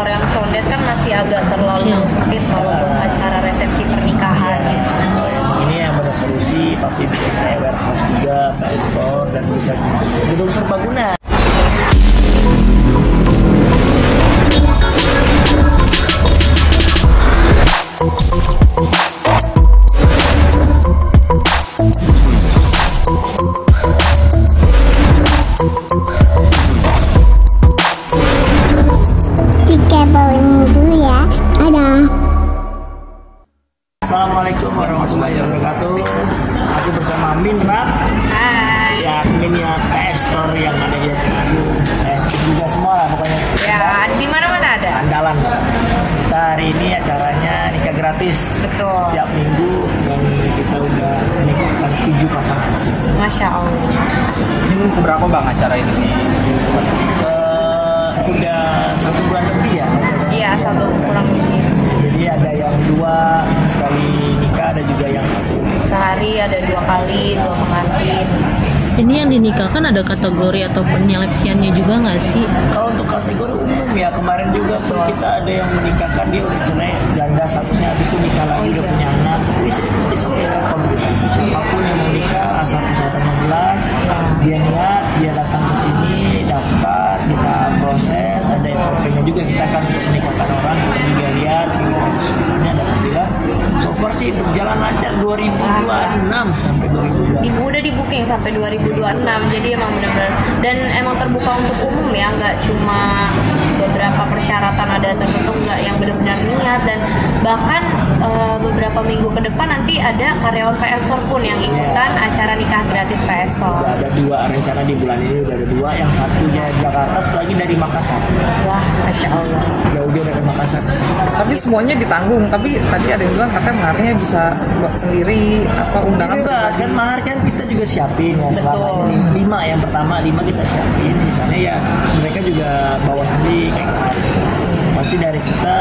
store yang condet kan masih agak terlalu sempit kalau buat acara resepsi pernikahan. Ini yang ada solusi, tapi bikin kayak warehouse juga, kayak store, dan bisa gedung serbaguna. Assalamualaikum warahmatullahi wabarakatuh. Aku bersama Min Rap. Hai. Ya, Minnya PS Store yang ada di Agung. PS juga semua lah pokoknya. Ya, di mana-mana ada. Andalan. Kita hari ini acaranya nikah gratis. Betul. Setiap minggu, dan kita udah menikahkan 7 pasangan sih. Masya Allah. Ini keberapa bang acara ini? Udah 1 bulan lebih ya. Iya, 1 kurang lebih. Jadi ada yang 2 sekali nikah, ada juga yang 1. Sehari ada 2 kali, 2 pengantin. Ini yang dinikahkan ada kategori atau penyeleksiannya juga nggak sih? Kalau untuk kategori umum ya, kemarin juga pun kita ada yang menikahkan, dia udah cerai, janda statusnya, habis itu nikah lagi, udah punya anak. Bisa siapapun yang mau nikah, asal persyaratannya jelas, dia niat, dia datang ke sini, daftar, kita proses, ada SOP-nya juga, kita kan untuk menikahkan orang, kita juga lihat, misalnya alhamdulillah, so far sih berjalan lancar 2026 sampai 2026. Udah di booking sampai 2026, jadi emang benar-benar, dan emang terbuka untuk umum ya, nggak cuma beberapa persyaratan ada tertentu, nggak, yang benar-benar niat. Dan bahkan beberapa minggu ke depan nanti ada karyawan PS Store pun yang ikutan acara nikah gratis PS Store. Udah ada 2 rencana di bulan ini, udah ada 2, yang satunya Jakarta, satu lagi dari Makassar. Wah, Masya Allah. Jauh-jauh dari Makassar. Tapi semuanya ditanggung. Tapi tadi ada yang bilang katanya maharnya bisa buat sendiri, apa undangan bebas kan, mahar kan kita juga siapin ya, selama ini 5 yang pertama 5 kita siapin, sisanya ya mereka juga bawa sendiri kayak kemarin. Pasti dari kita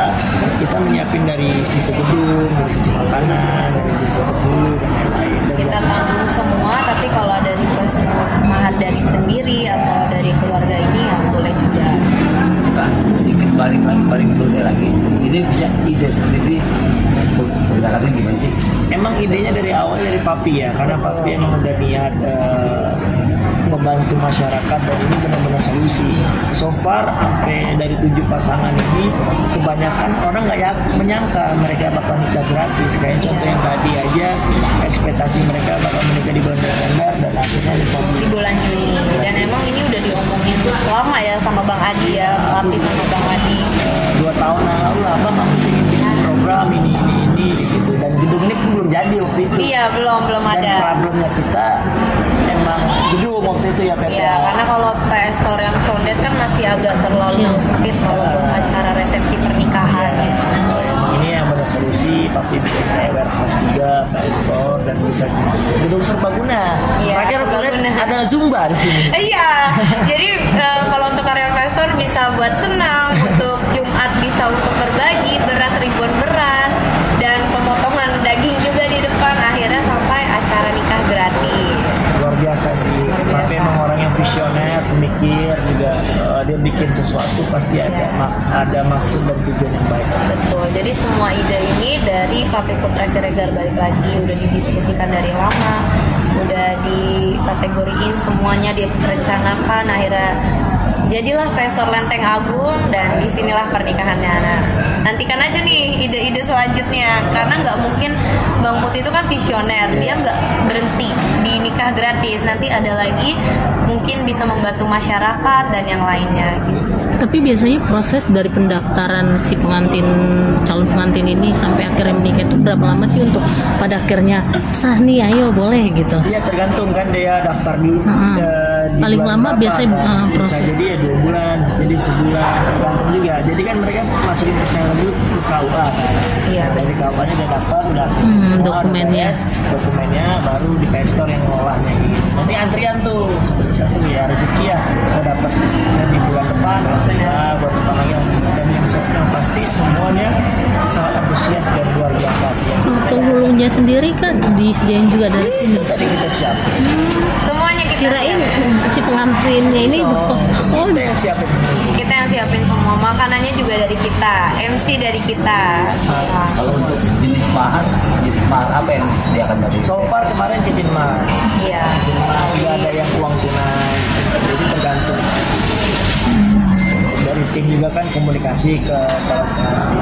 menyiapin dari sisi gedung, dari sisi makanan, dari sisi bulu dan lain-lain. Kita tanggung semua, tapi kalau ada request mahar dari sendiri atau dari keluarga ini ya boleh juga. Bukan, sedikit balik dulu lagi. Ini bisa ide seperti ini bergeraknya gimana sih? Emang idenya dari awal dari papi ya, karena papi emang udah niat membantu masyarakat, dan ini benar-benar solusi. So far sampai dari 7 pasangan ini, kebanyakan orang nggak menyangka mereka bakal nikah gratis. Kayak contoh yang tadi aja, ekspektasi mereka bakal menikah di bulan Desember, dan akhirnya di bulan Juni. Dan emang ini udah diomongin lama ya sama Bang Adi ya, papi sama Bang Adi. 2 tahun lalu lah, Bang, aku ingin bikin program ini gitu, dan gedung ini belum jadi waktu itu. Iya, belum ada. Dan problemnya kita emang gedung waktu itu ya, Pepe. Iya, karena kalau PS Store yang condet kan masih agak terlalu sempit kalau buat acara resepsi pernikahan. Ini yang ada solusi, tapi bikin kayak warehouse juga, PS Store, dan bisa gedung serbaguna. Iya, Terakhir aku lihat ada Zumba di sini. Iya, jadi kalau untuk karyawan PS Store bisa buat senang, untuk Jumat bisa untuk berbagi beras, ribuan beras, dan pemotongan daging juga di depan, akhirnya sampai acara nikah gratis. Luar biasa sih, tapi emang orang yang visioner, pemikir juga, dia bikin sesuatu pasti ada maksud dan tujuan yang baik. Betul, jadi semua ide ini dari Papi Putra Siregar, balik lagi udah didiskusikan dari lama, udah dikategoriin, semuanya direncanakan, akhirnya jadilah PS Store Lenteng Agung, dan disinilah pernikahannya. Nah, nantikan aja nih ide-ide selanjutnya, karena nggak mungkin Bang Putih itu kan visioner, dia nggak berhenti di nikah gratis, nanti ada lagi mungkin bisa membantu masyarakat dan yang lainnya gitu. Tapi biasanya proses dari pendaftaran si calon pengantin ini sampai akhirnya menikah itu berapa lama sih untuk pada akhirnya sah nih, ayo boleh gitu? Iya, tergantung kan dia daftar dulu. Paling lama biasanya proses. Bisa jadi ya 2 bulan, jadi sebulan, tergantung juga. Jadi kan mereka masukin persyaratan dulu ke KUA kan. Iya. Dari KUA-nya udah daftar, udah akses semua, dokumennya, baru di PS Store yang ngolahnya gitu. Nanti antrian tuh satu ya, rezeki ya bisa dapat di bulan depan. Nah, buat depan lagi, dan yang pasti semuanya sangat antusias dan luar biasa sih. Penghulunya sendiri kan disediain juga dari sini. Tadi kita siap. Semuanya kita Kirain si pengantinnya ini kita yang siapin. Kita yang siapin semua, makanannya juga dari kita, MC dari kita semua. Kalau untuk jenis mahar apa yang disediakan dari So far kemarin cincin emas. Iya. Udah ada yang uang tunai, jadi tergantung. Dari tim juga kan komunikasi ke calon pengantin.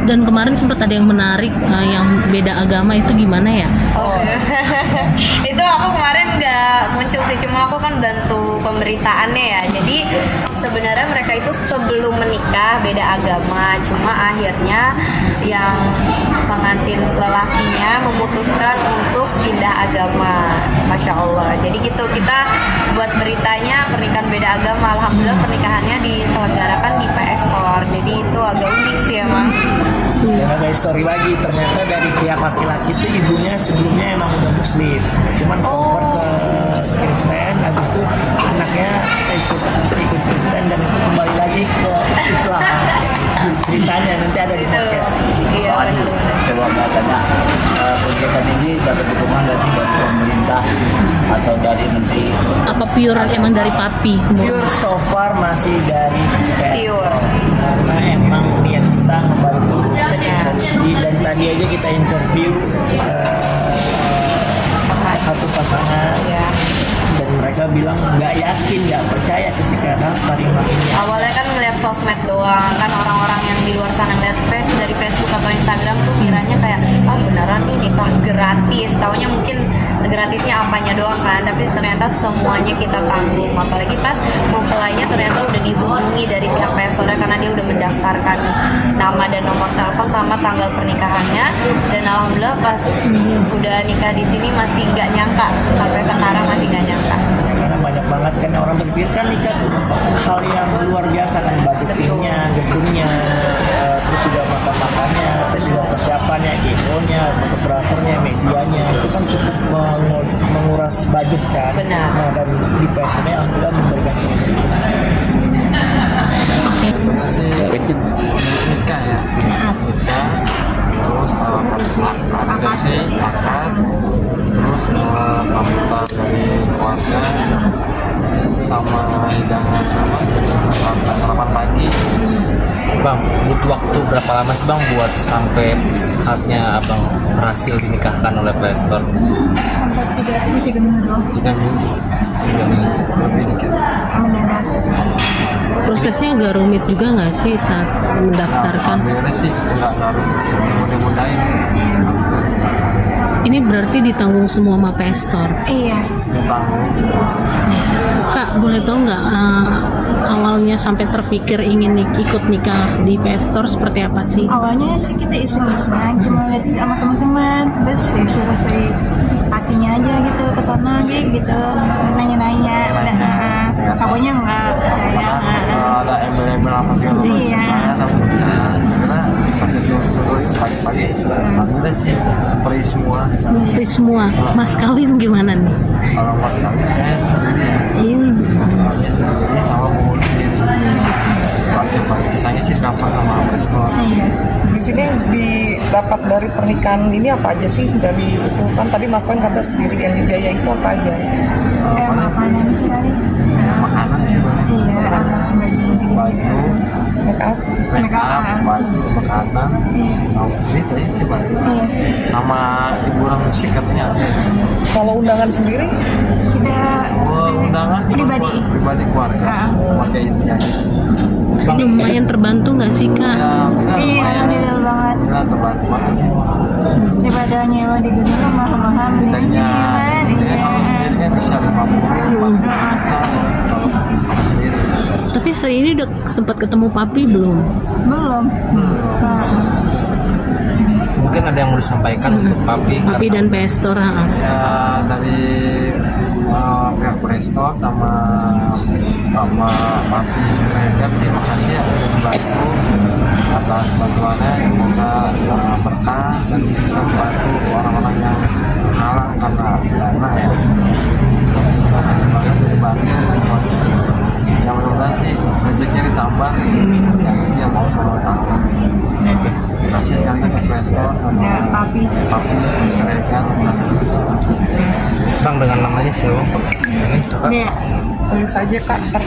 Dan kemarin sempat ada yang menarik, yang beda agama itu gimana ya? Oh. Itu aku kemarin nggak muncul sih, cuma aku kan bantu pemberitaannya ya. Jadi sebenarnya mereka itu sebelum menikah beda agama, cuma akhirnya yang pengantin lelakinya memutuskan untuk pindah agama. Masya Allah. Jadi gitu, kita buat beritanya pernikahan beda agama. Alhamdulillah pernikahannya diselenggarakan di PS Store. Jadi itu agak unik sih emang. Dan ada story lagi, ternyata dari pihak laki-laki itu ibunya sebelumnya emang udah muslim, cuman convert ke Kristen, habis itu anaknya ikut Kristen dan itu kembali lagi ke Islam. Ceritanya nanti ada di Itu. podcast. Iya, Pak Adi, benar-benar. coba Mbak tanya, kegiatan ini dapat dukungan nggak sih dari pemerintah atau dari menteri? Apa pure emang dari papi? Pure so far masih dari PS Pure. karena emang niat kita membantu dengan solusi. Dan tadi aja kita interview satu pasangan Ya. dan mereka bilang nggak yakin, nggak percaya ketika daftar ini. Awalnya kan ngeliat sosmed doang, kan orang-orang yang di luar sana ngeliat dari Facebook atau Instagram tuh kiranya kayak beneran nih nikah gratis, taunya mungkin gratisnya apanya doang kan, tapi ternyata semuanya kita tanggung. Apalagi pas mempelainya ternyata udah dihubungi dari pihak Pestore karena dia udah mendaftarkan nama dan nomor telepon sama tanggal pernikahannya. Dan alhamdulillah pas udah nikah di sini masih nggak nyangka, sampai sekarang masih nggak nyangka. Karena banyak banget kan orang berpikir kan nikah tuh hal yang luar biasa kan, budgetingnya, gedungnya, terus juga makan-makannya, terus juga persiapannya, egonya, fotografernya, medianya, itu kan cukup menguras budget kan. Benar. Nah, dan di PS-nya alhamdulillah memberikan solusi. Itu nikah ya, nikah, terus adaptasi, akad, terus sambutan dari keluarga, sama hidangan sarapan pagi. Bang, butuh waktu berapa lama sih Bang buat sampai saatnya Abang berhasil dinikahkan oleh Playstore? Sampai 3 minggu doang. 3 minggu. 3 minggu. Lebih dikit. Mendadak. Prosesnya agak rumit juga nggak sih saat mendaftarkan? Alhamdulillah sih nggak rumit sih, mudah-mudahan. Ini berarti ditanggung semua sama Playstore. Iya. Kak, boleh tahu nggak awalnya sampai terpikir ingin ikut nikah di Playstore seperti apa sih? Awalnya sih kita iseng-iseng, cuma lihat sama teman-teman, terus ya suruh saya hatinya aja gitu kesana gitu, nanya-nanya. Pokoknya nggak percaya. Ada embel-embel apa sih? Iya. Karena pas suruh itu pagi-pagi, alhamdulillah sih free semua. Free semua. Mas kawin gimana nih? Kalau mas kawin saya sendiri ya. Soalnya sendiri sama mau sendiri. Pagi-pagi saya sih cover sama Playstore. Di sini yang didapat dari pernikahan ini apa aja sih? Dari itu kan tadi Mas Wan kata sendiri yang dibiaya itu apa aja? Makanan sih kali. Makanan sih banyak. Iya. Baju, Make up? baju, makanan, sama itu aja sih banyak. Iya. Nama hiburan musik katanya ada. Kalau undangan sendiri? Kita Undangan cuma pribadi keluarga. Keluarga intinya. Ini lumayan terbantu nggak sih Kak? Ya, benar. Iya, alhamdulillah banget. Benar terbantu banget sih. Daripada nyewa di gedung kan mahal-mahal, mendingan sini kan. Jadi kalau sendiri kan bisa 50. Kalau sendiri. Tapi hari ini udah sempat ketemu Papi belum? Belum. Mungkin ada yang mau disampaikan untuk Papi. Papi dan Playstore. Ya dari pihak Playstore sama Papi Siregar, terima kasih ya udah membantu atas bantuannya. Semoga berkah dan bisa membantu orang-orang yang halang karena dana ya. Terima kasih banget udah dibantu semuanya. Ya mudah-mudahan sih rezekinya ditambah yang ini yang mau sama tahu. Terima kasih sekali lagi Playstore sama Papi. Papi Siregar Bekasi. Bang dengan namanya siapa? Ini coba. Nih, Tulis aja Kak, ntar